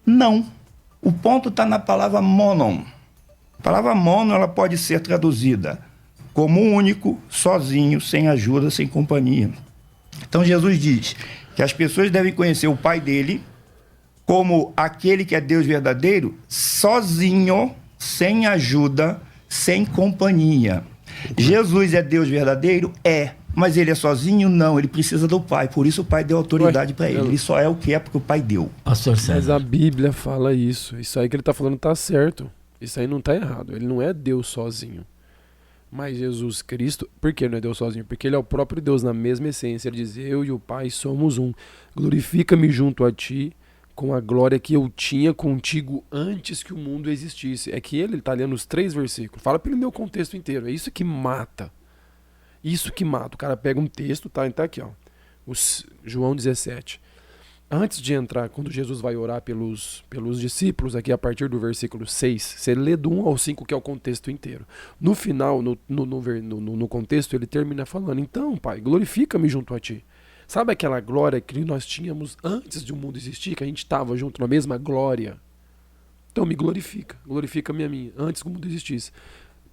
S2: Não. O ponto está na palavra monon. A palavra mono, ela pode ser traduzida como único, sozinho, sem ajuda, sem companhia. Então Jesus diz que as pessoas devem conhecer o Pai dele como aquele que é Deus verdadeiro, sozinho, sem ajuda, sem companhia. Jesus é Deus verdadeiro? É. Mas ele é sozinho? Não, ele precisa do Pai. Por isso o Pai deu autoridade para ele. Ele só é o que é porque o Pai deu.
S3: Pastor César.
S1: Mas a Bíblia fala isso. Isso aí que ele está falando está certo. Isso aí não está errado. Ele não é Deus sozinho. Mas Jesus Cristo, por que não é Deus sozinho? Porque ele é o próprio Deus na mesma essência. Ele diz: eu e o Pai somos um. Glorifica-me junto a ti com a glória que eu tinha contigo antes que o mundo existisse. É que ele está lendo os 3 versículos. Fala pelo meu contexto inteiro. É isso que mata. Isso que mata. O cara pega um texto, tá aqui, ó. João 17. Antes de entrar, quando Jesus vai orar pelos discípulos, aqui a partir do versículo 6, você lê do 1 ao 5, que é o contexto inteiro. No final, no contexto, ele termina falando: então, Pai, glorifica-me junto a ti. Sabe aquela glória que nós tínhamos antes de o mundo existir, que a gente estava junto na mesma glória? Então me glorifica-me a mim, antes que o mundo existisse.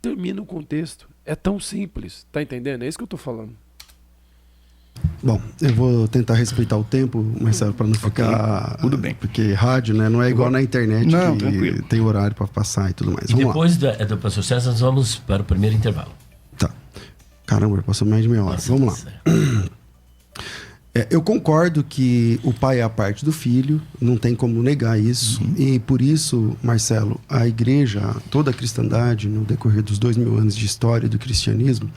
S1: Termina o contexto. É tão simples, tá entendendo? É isso que eu tô falando.
S4: Bom, eu vou tentar respeitar o tempo, Marcelo, para não ficar...
S2: Tudo bem.
S4: Porque rádio, né, não é igual na internet,
S2: não,
S4: que
S2: tranquilo,
S4: tem horário para passar e tudo mais.
S3: E
S4: Vamos
S3: depois do pastor César, nós vamos para o primeiro intervalo.
S4: Tá. Caramba, passou mais de meia hora. Vamos lá. Eu concordo que o pai é a parte do filho, não tem como negar isso. E por isso, Marcelo, a igreja, toda a cristandade, no decorrer dos 2000 anos de história do cristianismo,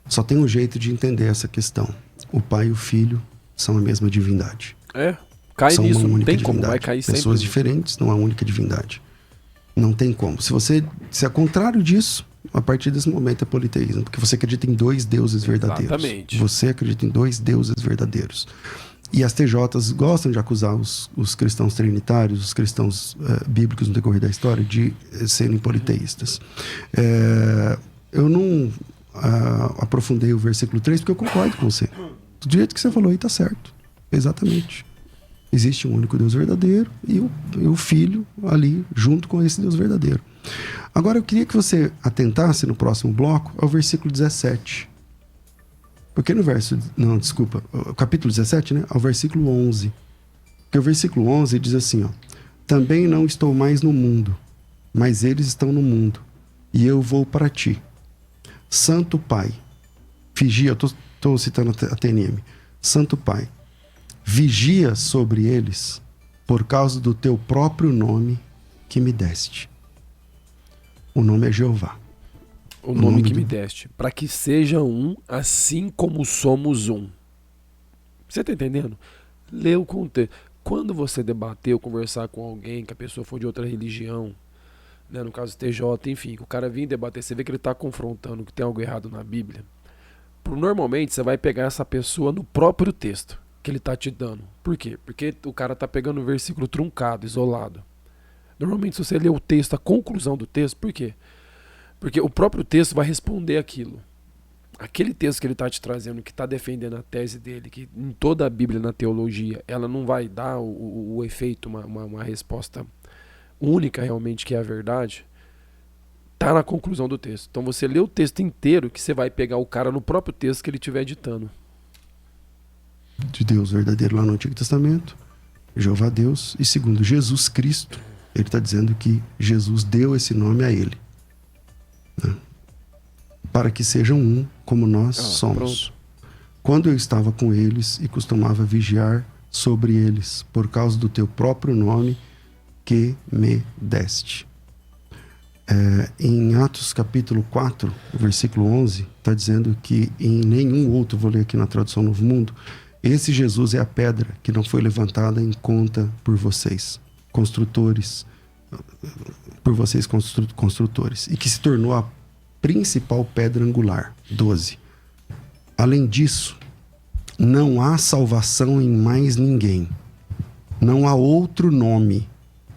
S4: só tem um jeito de entender essa questão. O pai e o filho são a mesma divindade.
S1: Cai
S4: são
S1: nisso,
S4: uma
S1: não
S4: única
S1: tem como,
S4: divindade.
S1: vai cair sempre.
S4: Pessoas diferentes, não há única divindade. Não tem como. Se é contrário disso, a partir desse momento é politeísmo, porque você acredita em 2 deuses verdadeiros.
S1: Exatamente.
S4: Você acredita em 2 deuses verdadeiros. E as TJs gostam de acusar os cristãos trinitários, os cristãos bíblicos no decorrer da história, de serem politeístas. Eu não aprofundei o versículo 3 porque eu concordo com você. Do jeito que você falou aí tá certo. Exatamente. Existe um único Deus verdadeiro e o Filho ali junto com esse Deus verdadeiro. Agora eu queria que você atentasse no próximo bloco ao versículo 17. Porque no capítulo 17, né? Ao versículo 11. Porque o versículo 11 diz assim, ó: também não estou mais no mundo, mas eles estão no mundo, e eu vou para ti. Santo Pai, vigia, eu estou citando a TNM. Santo Pai, vigia sobre eles por causa do teu próprio nome que me deste. O nome é Jeová.
S1: O nome que me deste. Para que seja um, assim como somos um. Você tá entendendo? Lê o contexto. Quando você debater ou conversar com alguém, que a pessoa for de outra religião, né, no caso TJ, enfim, que o cara vir debater, você vê que ele tá confrontando que tem algo errado na Bíblia. Normalmente você vai pegar essa pessoa no próprio texto que ele tá te dando. Por quê? Porque o cara tá pegando um versículo truncado, isolado. Normalmente se você ler o texto, a conclusão do texto, por quê? Porque o próprio texto vai responder aquilo. Aquele texto que ele está te trazendo, que está defendendo a tese dele, que em toda a Bíblia, na teologia, ela não vai dar o efeito, uma resposta única realmente, que é a verdade, está na conclusão do texto. Então você lê o texto inteiro, que você vai pegar o cara no próprio texto que ele estiver ditando.
S4: De Deus verdadeiro lá no Antigo Testamento, Jeová Deus, e segundo Jesus Cristo, ele está dizendo que Jesus deu esse nome a ele, né? Para que sejam um, como nós somos. Pronto. Quando eu estava com eles e costumava vigiar sobre eles, por causa do teu próprio nome que me deste. Em Atos capítulo 4, versículo 11, está dizendo que em nenhum outro, vou ler aqui na tradução Novo Mundo, esse Jesus é a pedra que não foi levantada em conta por vocês, construtores, construtores, e que se tornou a principal pedra angular. 12. Além disso, não há salvação em mais ninguém. Não há outro nome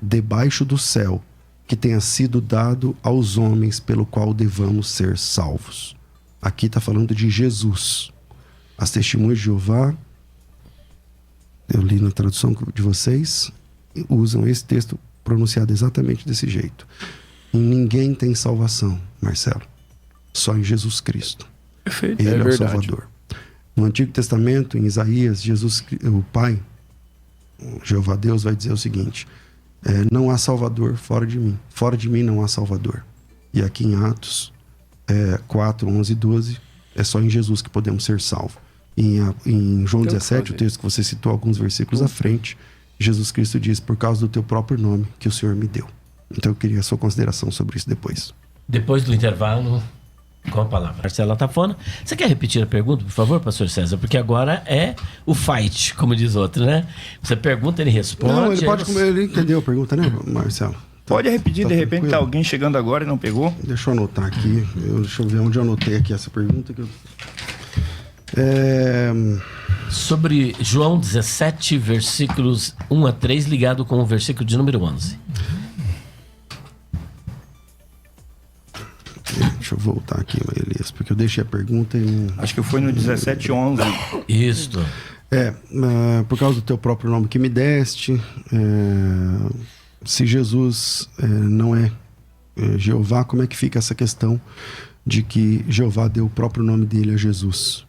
S4: debaixo do céu que tenha sido dado aos homens pelo qual devamos ser salvos. Aqui está falando de Jesus. As testemunhas de Jeová, eu li na tradução de vocês, usam esse texto pronunciado exatamente desse jeito. Em ninguém tem salvação, Marcelo. Só em Jesus Cristo.
S2: Perfeito.
S4: Ele é o Salvador. No Antigo Testamento, em Isaías, Jesus, o Pai, o Jeová Deus, vai dizer o seguinte: não há Salvador fora de mim. Fora de mim não há Salvador. E aqui em Atos 4, 11 e 12, é só em Jesus que podemos ser salvos. Em João 17, o texto que você citou alguns versículos à frente, Jesus Cristo diz: por causa do teu próprio nome que o Senhor me deu. Então eu queria a sua consideração sobre isso depois.
S3: Depois do intervalo, com a palavra Marcela Tafona. Você quer repetir a pergunta, por favor, pastor César? Porque agora é o fight, como diz outro, né? Você pergunta, ele responde.
S4: Não, ele entendeu a pergunta, né, Marcelo?
S2: Pode repetir,
S4: tá
S2: de repente
S4: tranquilo?
S2: tá alguém chegando agora e não pegou.
S4: Deixa eu anotar aqui. Deixa eu ver onde eu anotei aqui essa pergunta.
S3: Sobre João 17, versículos 1 a 3, ligado com o versículo de número 11.
S4: Deixa eu voltar aqui, Elias, porque eu deixei a pergunta e não...
S2: Acho que foi no 17:11.
S3: Isso.
S4: Por causa do teu próprio nome que me deste, se Jesus não é Jeová, como é que fica essa questão de que Jeová deu o próprio nome dele a Jesus?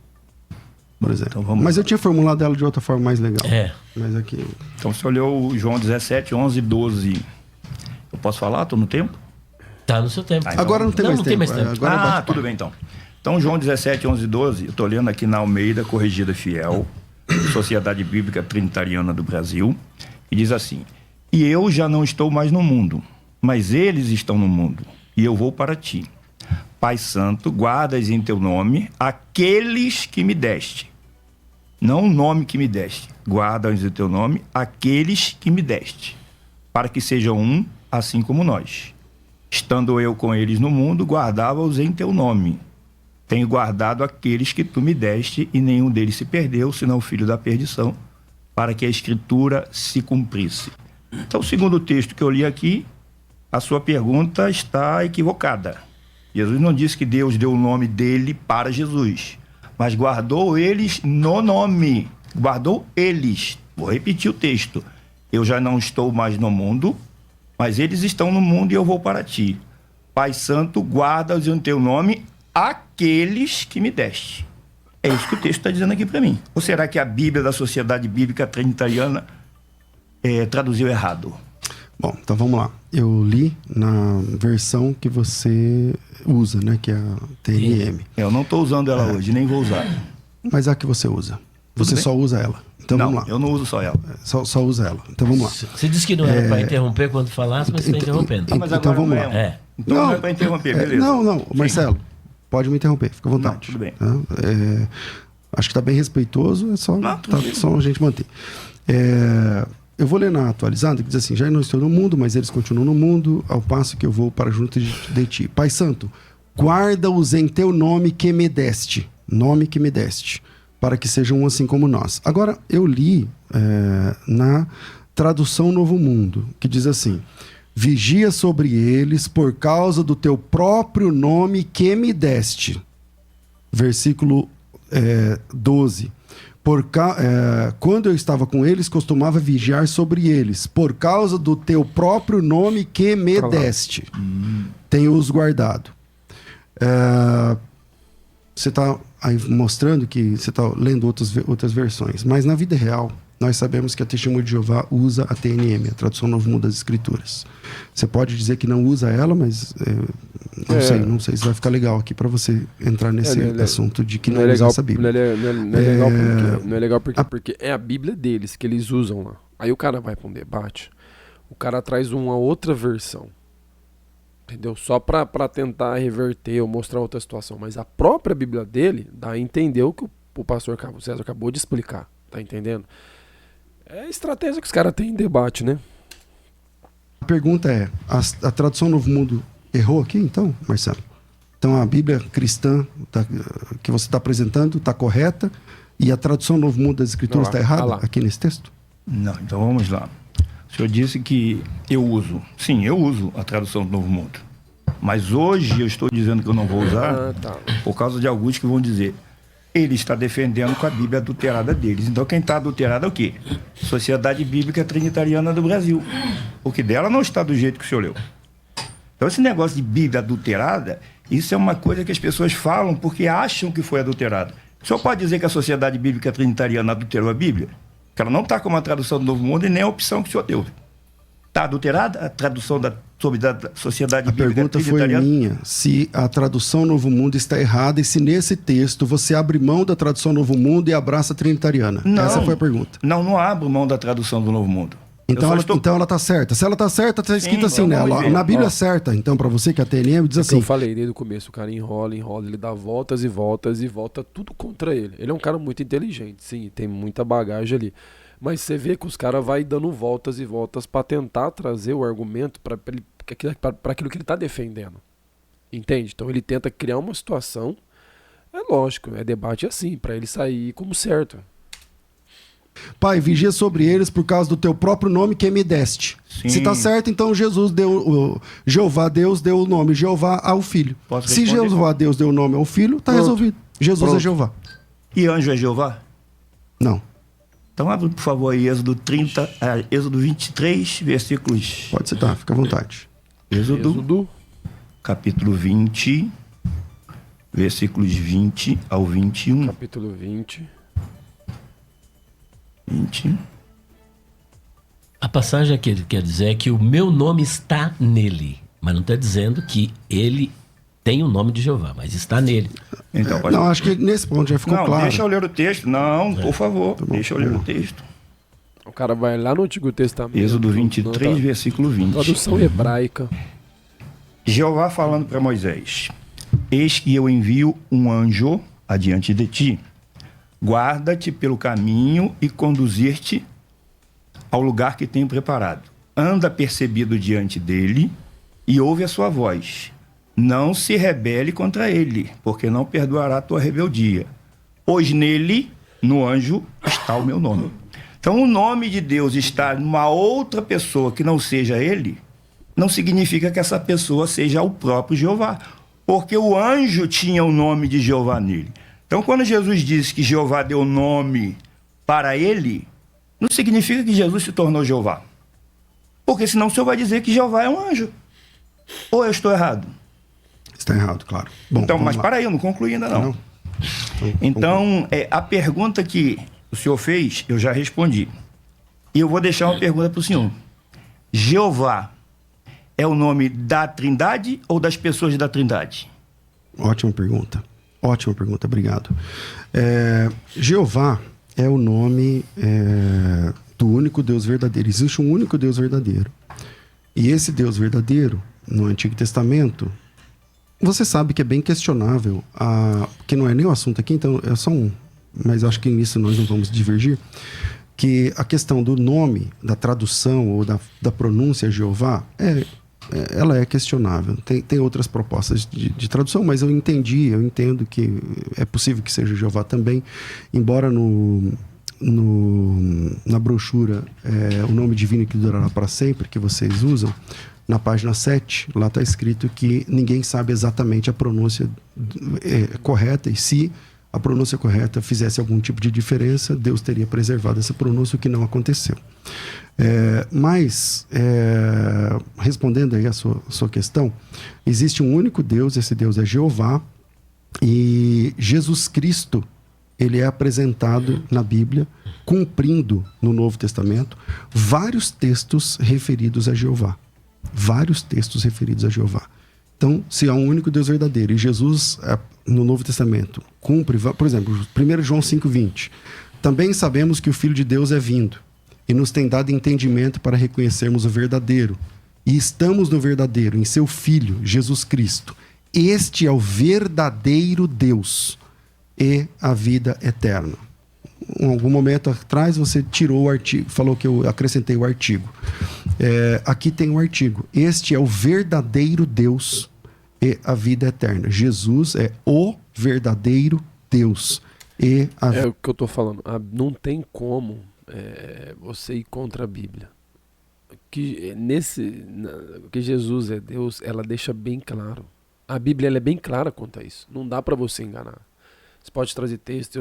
S4: Por exemplo.
S2: Então
S4: Mas eu tinha formulado ela de outra forma mais legal. Mas aqui...
S2: Então você olhou o João 17, 11 e 12. Eu posso falar? Estou no tempo?
S3: Tá no seu tempo.
S2: Então,
S4: agora não tem mais tempo.
S2: Agora tudo bem então. Então João 17, 11 e 12, eu estou lendo aqui na Almeida Corrigida Fiel, Sociedade Bíblica Trinitariana do Brasil, e diz assim: e eu já não estou mais no mundo, mas eles estão no mundo, e eu vou para ti. Pai Santo, guardas em teu nome aqueles que me deste. Não o nome que me deste. Guardas em teu nome aqueles que me deste, para que sejam um, assim como nós. Estando eu com eles no mundo, guardava-os em teu nome. Tenho guardado aqueles que tu me deste, e nenhum deles se perdeu, senão o filho da perdição, para que a Escritura se cumprisse. Então, segundo o texto que eu li aqui, a sua pergunta está equivocada. Jesus não disse que Deus deu o nome dele para Jesus, mas guardou eles no nome. Guardou eles. Vou repetir o texto. Eu já não estou mais no mundo, mas eles estão no mundo e eu vou para ti. Pai Santo, guarda-os em teu nome aqueles que me deste. É isso que o texto está dizendo aqui para mim. Ou será que a Bíblia da Sociedade Bíblica Trinitariana traduziu errado?
S4: Bom, então vamos lá. Eu li na versão que você usa, né? Que é a TNM.
S2: Eu não estou usando ela hoje, nem vou usar.
S4: Mas é a que você usa. Você só usa ela. Então
S2: não,
S4: vamos lá.
S2: Eu não uso só ela.
S4: Só usa ela. Então vamos lá.
S3: Você disse que não era para interromper quando falasse, mas você está interrompendo.
S2: Mas
S4: então
S2: agora
S4: vamos
S2: não
S4: lá.
S2: Então não é para interromper, beleza.
S4: Não, Marcelo, pode me interromper, fica à vontade.
S2: Não, tudo bem.
S4: Tá? Acho que está bem respeitoso, é só, só a gente manter. Eu vou ler na atualizada, que diz assim: já não estou no mundo, mas eles continuam no mundo, ao passo que eu vou para junto de ti. Pai Santo, guarda-os em teu nome que me deste, para que sejam um assim como nós. Agora, eu li na tradução Novo Mundo, que diz assim: vigia sobre eles por causa do teu próprio nome que me deste. Versículo 12. Quando eu estava com eles, costumava vigiar sobre eles, por causa do teu próprio nome que me deste. Tenho-os guardado. Você está aí mostrando que você está lendo outras versões, mas na vida real, nós sabemos que a Testemunha de Jeová usa a TNM, a Tradução Novo Mundo das Escrituras. Você pode dizer que não usa ela, mas não sei se vai ficar legal aqui para você entrar nesse assunto de que não usa essa Bíblia.
S1: Não é legal porque é a Bíblia deles que eles usam lá. Aí o cara vai para um debate, o cara traz uma outra versão, entendeu? Só para tentar reverter ou mostrar outra situação. Mas a própria Bíblia dele dá a entender o que o pastor César acabou de explicar, tá entendendo? É a estratégia que os caras têm em debate, né?
S4: A pergunta é, a Tradução Novo Mundo errou aqui, então, Marcelo? Então a Bíblia cristã que você está apresentando está correta e a Tradução Novo Mundo das Escrituras está errada aqui nesse texto?
S2: Não, então vamos lá. O senhor disse que eu uso. Sim, eu uso a Tradução do Novo Mundo. Mas hoje eu estou dizendo que eu não vou usar por causa de alguns que vão dizer: ele está defendendo com a Bíblia adulterada deles. Então quem está adulterado é o quê? Sociedade Bíblica Trinitariana do Brasil. Porque dela não está do jeito que o senhor leu. Então esse negócio de Bíblia adulterada, isso é uma coisa que as pessoas falam porque acham que foi adulterado. O senhor pode dizer que a Sociedade Bíblica Trinitariana adulterou a Bíblia? Que ela não está como a tradução do Novo Mundo e nem a opção que o senhor deu. Está adulterada a tradução sobre da Sociedade Bíblica Trinitariana?
S4: A pergunta foi minha, se a tradução Novo Mundo está errada e se nesse texto você abre mão da tradução Novo Mundo e abraça a Trinitariana.
S2: Não,
S4: essa foi a pergunta.
S2: Não abro mão da tradução do Novo Mundo.
S4: Então ela está certa. Se ela está certa, está escrito assim nela. Na Bíblia é certa, então, para você que é a TNM, diz assim...
S1: Eu falei desde o começo, o cara enrola, ele dá voltas e voltas e volta tudo contra ele. Ele é um cara muito inteligente, sim, tem muita bagagem ali. Mas você vê que os caras vão dando voltas e voltas para tentar trazer o argumento para aquilo que ele está defendendo. Entende? Então ele tenta criar uma situação, é lógico, é debate assim, para ele sair como certo.
S4: Pai, vigia sobre eles por causa do teu próprio nome que me deste. Sim. Se está certo, então Jeová Deus deu o nome Jeová ao filho. Se Jeová Deus deu o nome ao filho, está resolvido. Jesus é Jeová.
S2: E anjo é Jeová?
S4: Não.
S2: Então abre, por favor, aí Êxodo 23, versículos...
S4: Pode citar, fica à vontade.
S2: Êxodo, capítulo 20, versículos 20 ao 21.
S1: Capítulo 20.
S3: A passagem que ele quer dizer é que o meu nome está nele, mas não está dizendo que ele tem o nome de Jeová, mas está nele.
S2: Então,
S4: não, acho que nesse ponto já ficou claro.
S2: Deixa eu ler o texto. Não, por favor, deixa eu ler o texto.
S1: O cara vai lá no Antigo Testamento.
S2: Êxodo 23, versículo 20.
S1: Tradução hebraica.
S2: Jeová falando para Moisés: eis que eu envio um anjo adiante de ti. Guarda-te pelo caminho e conduzir-te ao lugar que tenho preparado. Anda percebido diante dele e ouve a sua voz. Não se rebele contra ele, porque não perdoará a tua rebeldia. Pois nele, no anjo, está o meu nome. Então o nome de Deus estar numa outra pessoa que não seja ele, não significa que essa pessoa seja o próprio Jeová. Porque o anjo tinha o nome de Jeová nele. Então, quando Jesus disse que Jeová deu nome para ele, não significa que Jesus se tornou Jeová. Porque senão o senhor vai dizer que Jeová é um anjo. Ou eu estou errado?
S4: Está errado, claro. Bom,
S2: então, mas para aí, eu não concluí ainda não. Então, a pergunta que o senhor fez, eu já respondi. E eu vou deixar uma pergunta para o senhor. Jeová é o nome da Trindade ou das pessoas da Trindade?
S4: Ótima pergunta, obrigado. Jeová é o nome do único Deus verdadeiro. Existe um único Deus verdadeiro. E esse Deus verdadeiro, no Antigo Testamento, você sabe que é bem questionável, que não é nem o assunto aqui, então é só mas acho que nisso nós não vamos divergir, que a questão do nome, da tradução ou da pronúncia Jeová, ela é questionável. Tem outras propostas de tradução, mas eu entendo que é possível que seja Jeová também, embora na brochura o nome divino que durará para sempre, que vocês usam, na página 7, lá está escrito que ninguém sabe exatamente a pronúncia correta, e se a pronúncia correta fizesse algum tipo de diferença, Deus teria preservado essa pronúncia, o que não aconteceu. Mas, respondendo aí a sua questão, existe um único Deus, esse Deus é Jeová, e Jesus Cristo, ele é apresentado na Bíblia, cumprindo no Novo Testamento, vários textos referidos a Jeová. Vários textos referidos a Jeová. Então, se há um único Deus verdadeiro, e Jesus, no Novo Testamento, cumpre, por exemplo, 1 João 5,20, também sabemos que o Filho de Deus é vindo, e nos tem dado entendimento para reconhecermos o verdadeiro. E estamos no verdadeiro, em seu Filho, Jesus Cristo. Este é o verdadeiro Deus e a vida eterna. Em algum momento atrás você tirou o artigo, falou que eu acrescentei o artigo. Aqui tem o artigo. Este é o verdadeiro Deus e a vida eterna. Jesus é o verdadeiro Deus e a vida.
S1: É o que eu estou falando. Não tem como você ir contra a Bíblia. Que Jesus é Deus, ela deixa bem claro. A Bíblia ela é bem clara quanto a isso. Não dá para você enganar. Você pode trazer texto,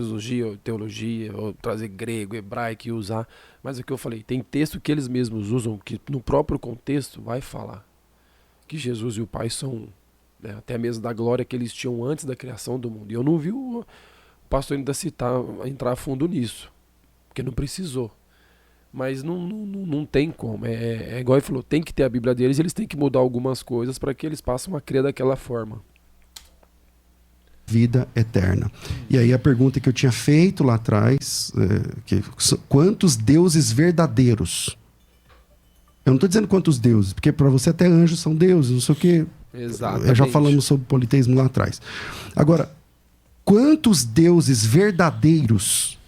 S1: teologia, ou trazer grego, hebraico e usar. Mas é o que eu falei, tem texto que eles mesmos usam, que no próprio contexto vai falar que Jesus e o Pai são um. Né? Até mesmo da glória que eles tinham antes da criação do mundo. E eu não vi o pastor ainda entrar a fundo nisso, porque não precisou. Mas não tem como. É igual ele falou, tem que ter a Bíblia deles, eles têm que mudar algumas coisas para que eles passem a crer daquela forma.
S4: Vida eterna. E aí a pergunta que eu tinha feito lá atrás, quantos deuses verdadeiros? Eu não estou dizendo quantos deuses, porque para você até anjos são deuses, não sei o quê.
S1: Exatamente.
S4: Já falamos sobre politeísmo lá atrás. Agora, quantos deuses verdadeiros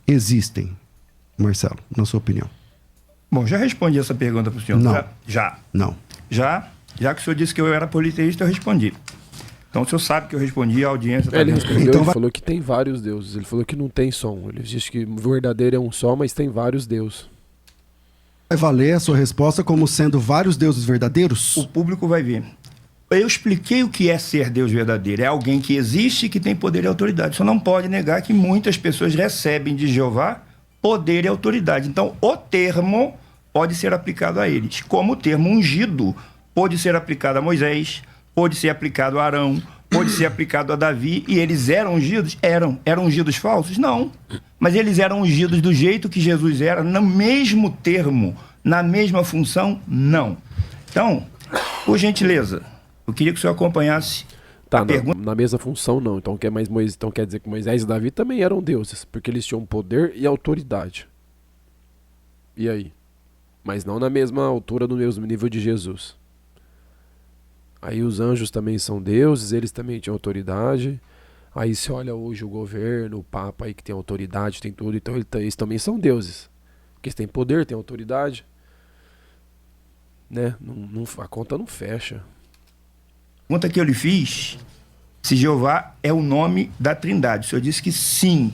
S4: existem, Marcelo, na sua opinião?
S2: Bom, já respondi essa pergunta para o senhor.
S4: Não.
S2: Já.
S4: Não.
S2: Já que o senhor disse que eu era politeísta, eu respondi. Então o senhor sabe que eu respondi, a audiência...
S1: Ele respondeu,
S4: então
S1: ele falou que tem vários deuses. Ele falou que não tem só um. Ele disse que o verdadeiro é um só, mas tem vários deuses.
S4: Vai valer a sua resposta como sendo vários deuses verdadeiros?
S2: O público vai ver. Eu expliquei o que é ser Deus verdadeiro. É alguém que existe e que tem poder e autoridade. Você não pode negar que muitas pessoas recebem de Jeová poder e autoridade. Então, o termo pode ser aplicado a eles. Como o termo ungido pode ser aplicado a Moisés, pode ser aplicado a Arão, pode ser aplicado a Davi. E eles eram ungidos? Eram. Eram ungidos falsos? Não. Mas eles eram ungidos do jeito que Jesus era, no mesmo termo, na mesma função? Não. Então, por gentileza, eu queria que o senhor acompanhasse.
S1: Tá, na mesma função não. Então quer dizer que Moisés e Davi também eram deuses, porque eles tinham poder e autoridade. E aí? Mas não na mesma altura, no mesmo nível de Jesus. Aí os anjos também são deuses, eles também tinham autoridade. Aí se olha hoje o governo, o Papa aí que tem autoridade, tem tudo, então eles também são deuses. Porque eles têm poder, têm autoridade. Né? A conta não fecha.
S2: A pergunta que eu lhe fiz, se Jeová é o nome da Trindade. O senhor disse que sim,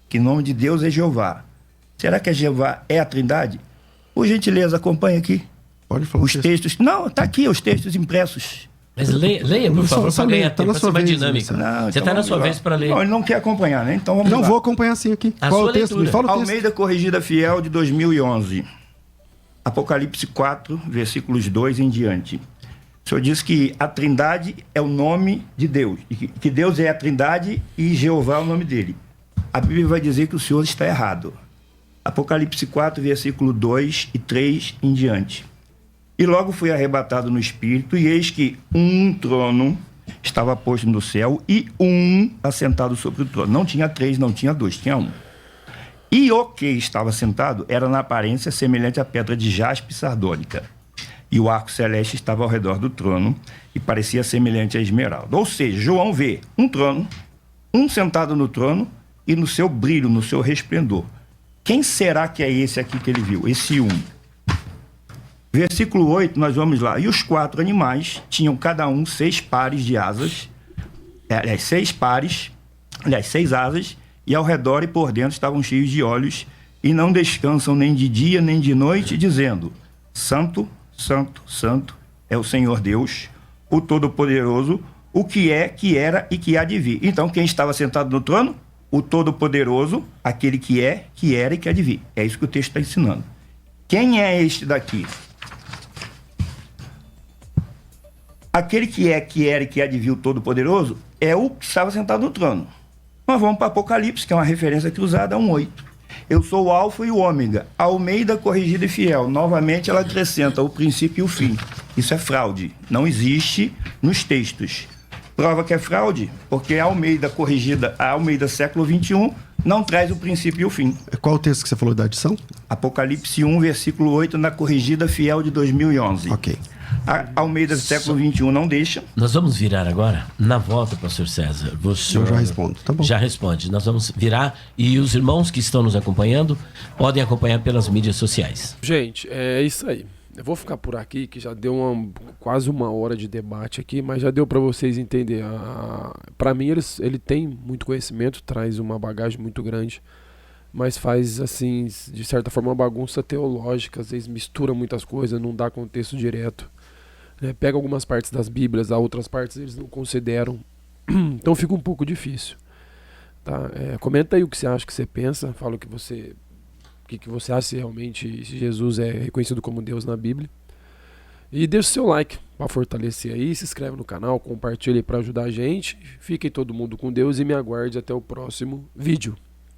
S2: que o nome de Deus é Jeová. Será que Jeová é a Trindade? Por gentileza, acompanhe aqui.
S4: Pode falar.
S2: Os textos. Não, está aqui os textos impressos.
S3: Mas leia, por favor, para ganhar tempo, para ser mais dinâmico. Você está na sua vez para ler.
S2: Não, ele não quer acompanhar, né? Então vamos lá.
S4: Não, vou acompanhar sim aqui.
S3: A
S4: Qual
S3: sua
S4: é o texto?
S3: leitura.
S4: Me fala o texto.
S2: Almeida Corrigida Fiel, de 2011. Apocalipse 4, versículos 2 em diante. O senhor diz que a Trindade é o nome de Deus. E que Deus é a Trindade e Jeová é o nome dele. A Bíblia vai dizer que o senhor está errado. Apocalipse 4, versículo 2 e 3 em diante. E logo fui arrebatado no Espírito, e eis que um trono estava posto no céu, e um assentado sobre o trono. Não tinha 3, não tinha 2, tinha 1. E o que estava sentado era na aparência semelhante à pedra de jaspe sardônica. E o arco celeste estava ao redor do trono, e parecia semelhante à esmeralda. Ou seja, João vê um trono, um sentado no trono, e no seu brilho, no seu resplendor. Quem será que é esse aqui que ele viu? Esse um. Versículo 8, nós vamos lá. E os 4 animais tinham cada um 6 pares de asas, 6 asas, e ao redor e por dentro estavam cheios de olhos, e não descansam nem de dia nem de noite, dizendo: Santo, Santo, Santo é o Senhor Deus, o Todo-Poderoso, o que é, que era e que há de vir. Então, quem estava sentado no trono? O Todo-Poderoso, aquele que é, que era e que há de vir. É isso que o texto está ensinando. Quem é este daqui? Aquele que é, que era e que há de vir, o Todo-Poderoso, é o que estava sentado no trono. Nós vamos para Apocalipse, que é uma referência aqui usada, 1:8. Eu sou o Alfa e o Ômega, Almeida corrigida e fiel. Novamente ela acrescenta o princípio e o fim. Isso é fraude, não existe nos textos. Prova que é fraude, porque a Almeida corrigida, a Almeida século XXI, não traz o princípio e o fim.
S4: Qual o texto que você falou da adição?
S2: Apocalipse 1, versículo 8, na corrigida fiel de 2011.
S4: Ok.
S2: A Almeida século XXI não deixa.
S3: Nós vamos virar agora, na volta, pastor César.
S4: Eu já respondo, tá bom.
S3: Já responde. Nós vamos virar e os irmãos que estão nos acompanhando podem acompanhar pelas mídias sociais.
S1: Gente, é isso aí. Eu vou ficar por aqui, que já deu quase 1 hora de debate aqui, mas já deu para vocês entenderem. Para mim, ele tem muito conhecimento, traz uma bagagem muito grande, mas faz, assim, de certa forma, uma bagunça teológica. Às vezes mistura muitas coisas, não dá contexto direto. Pega algumas partes das Bíblias, a outras partes eles não consideram. Então fica um pouco difícil. Tá? Comenta aí o que você acha, que você pensa. Fala o que você acha, se realmente Jesus é reconhecido como Deus na Bíblia. E deixa o seu like para fortalecer aí. Se inscreve no canal, compartilha para ajudar a gente. Fiquem todo mundo com Deus e me aguarde até o próximo vídeo.